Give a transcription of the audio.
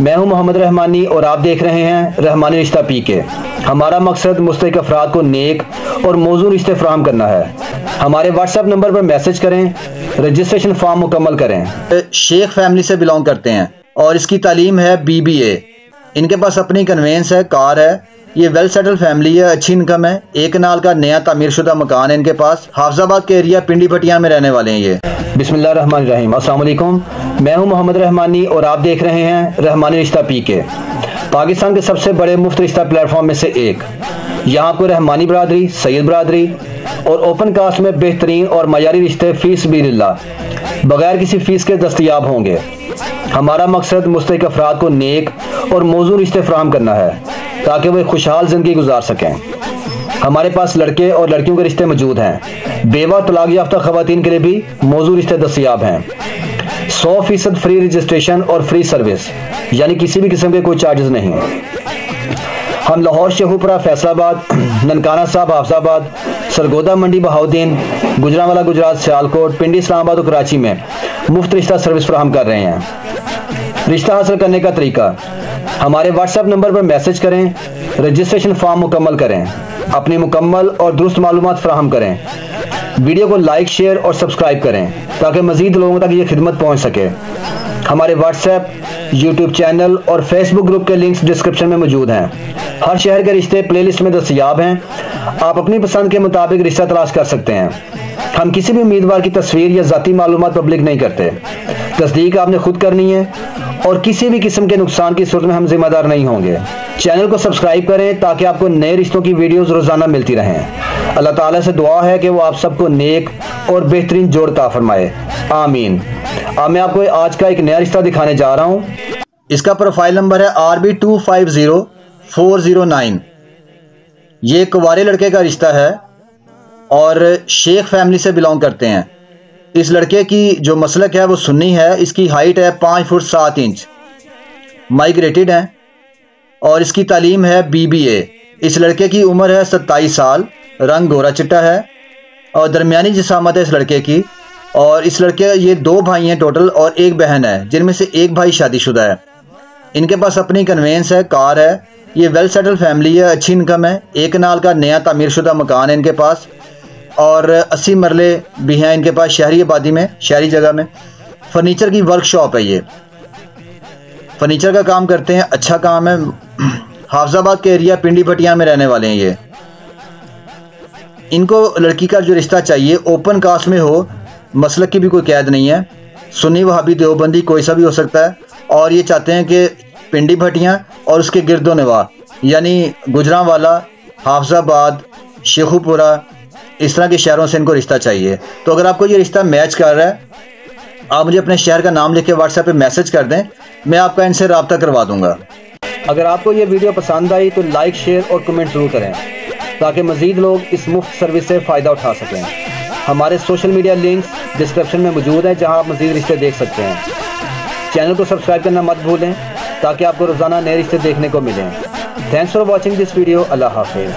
मैं हूं मोहम्मद रहमानी और आप देख रहे हैं रहमानी रिश्ता पीके। हमारा मकसद मुस्तहिक अफराद को नेक और मौजूद रिश्ते फराहम करना है। हमारे व्हाट्सएप नंबर पर मैसेज करें, रजिस्ट्रेशन फॉर्म मुकम्मल करें। शेख फैमिली से बिलोंग करते हैं और इसकी तालीम है BBA। इनके पास अपनी कन्वेंस है, कार है। ये वेल सेटल फैमिली है, अच्छी इनकम है। एक नाल का नया तामीर शुदा मकान है इनके पास। हाफजाबाद के एरिया पिंडी भटिया में रहने वाले हैं ये। बिस्मिल्लाहिर्रहमानिर्रहीम। अस्सलाम वालेकुम। मैं हूं मोहम्मद रहमानी और आप देख रहे हैं रहमानी रिश्ता पीके, पाकिस्तान के सबसे बड़े मुफ्त रिश्ता प्लेटफॉर्म में से एक। यहाँ आपको रहमानी बरादरी, सैयद बरादरी और ओपन कास्ट में बेहतरीन और मयारी रिश्ते फीस बिल्लाह बगैर किसी फीस के दस्तयाब होंगे। हमारा मकसद मुस्तहिक अफराद को नेक और मौजूद रिश्ते फराहम करना है ताकि वो खुशहाल ज़िंदगी गुजार सकें। हमारे पास लड़के और लड़कियों के रिश्ते मौजूद हैं। बेवा तलाक याफ्ता खवातीन के लिए भी मौजूद रिश्ते दस्तयाब हैं। 100% फ्री रजिस्ट्रेशन और फ्री सर्विस, यानी किसी भी किस्म के कोई चार्जेस नहीं। हम लाहौर, शेखुपुरा, फैसलाबाद, ननकाना साहब, हाफजाबाद, सरगोदा मंडी, बहाउद्दीन, गुजरांवाला गुजरात, सियालकोट, पिंडी, इस्लामाबाद और कराची में मुफ्त रिश्ता सर्विस फराहम कर रहे हैं। रिश्ता हासिल करने का तरीका, हमारे व्हाट्सएप नंबर पर मैसेज करें, रजिस्ट्रेशन फॉर्म मुकम्मल करें, अपनी मुकम्मल और दुरुस्त मालूमात फराहम करें। वीडियो को लाइक, शेयर और सब्सक्राइब करें ताकि मज़ीद लोगों तक ये खिदमत पहुंच सके। हमारे व्हाट्सएप, यूट्यूब चैनल और फेसबुक ग्रुप के लिंक्स डिस्क्रिप्शन में मौजूद हैं। हर शहर के रिश्ते प्लेलिस्ट में दस्तयाब हैं। आप अपनी पसंद के मुताबिक रिश्ता तलाश कर सकते हैं। हम किसी भी उम्मीदवार की तस्वीर या ज़ाती मालूमात पब्लिक नहीं करते। तस्दीक आपने खुद करनी है और किसी भी किस्म के नुकसान की सूरत में हम जिम्मेदार नहीं होंगे। चैनल को सब्सक्राइब करें ताकि आपको नए रिश्तों की वीडियोस रोज़ाना मिलती रहें। अल्लाह ताला से दुआ है कि वो आप सबको नेक और बेहतरीन जोड़ अता फरमाए, आमीन। अब मैं आपको आज का एक नया रिश्ता दिखाने जा रहा हूँ। इसका प्रोफाइल नंबर है RB250409। ये कुंवारे लड़के का रिश्ता है और शेख फैमिली से बिलोंग करते हैं। इस लड़के की जो मसलक है वो सुन्नी है। इसकी हाइट है 5 फुट 7 इंच, माइग्रेटेड है और इसकी तालीम है BBA। इस लड़के की उम्र है 27 साल, रंग गोरा चिट्टा है और दरमियानी जिसामत है इस लड़के की। और इस लड़के ये 2 भाई हैं टोटल और 1 बहन है, जिनमें से 1 भाई शादीशुदा है। इनके पास अपनी कन्वेंस है, कार है। ये वेल सेटल फैमिली है, अच्छी इनकम है। एक नाल का नया तामीर शुदा मकान है इनके पास और 80 मरले भी हैं इनके पास शहरी आबादी में, शहरी जगह में। फर्नीचर की वर्कशॉप है, ये फर्नीचर का काम करते हैं, अच्छा काम है। हाफजाबाद के एरिया पिंडी भटिया में रहने वाले हैं ये। इनको लड़की का जो रिश्ता चाहिए ओपन कास्ट में हो, मसलक की भी कोई कैद नहीं है। सुन्नी, वहाबी, देवबंदी कोई सा भी हो सकता है। और ये चाहते हैं कि पिंडी भटिया और उसके गिरदो नवा यानी गुजरांवाला, हाफजाबाद, शेखुपुरा, इस तरह के शहरों से इनको रिश्ता चाहिए। तो अगर आपको ये रिश्ता मैच कर रहा है, आप मुझे अपने शहर का नाम लिख के व्हाट्सएप पे मैसेज कर दें, मैं आपका इनसे रब्ता करवा दूंगा। अगर आपको ये वीडियो पसंद आई तो लाइक, शेयर और कमेंट ज़रूर करें ताकि मज़ीद लोग इस मुफ्त सर्विस से फ़ायदा उठा सकें। हमारे सोशल मीडिया लिंक्स डिस्क्रिप्शन में मौजूद हैं जहां आप मज़ीद रिश्ते देख सकते हैं। चैनल को सब्सक्राइब करना मत भूलें ताकि आपको रोज़ाना नए रिश्ते देखने को मिलें। Thanks for watching this video. अल्लाह हाफिज़।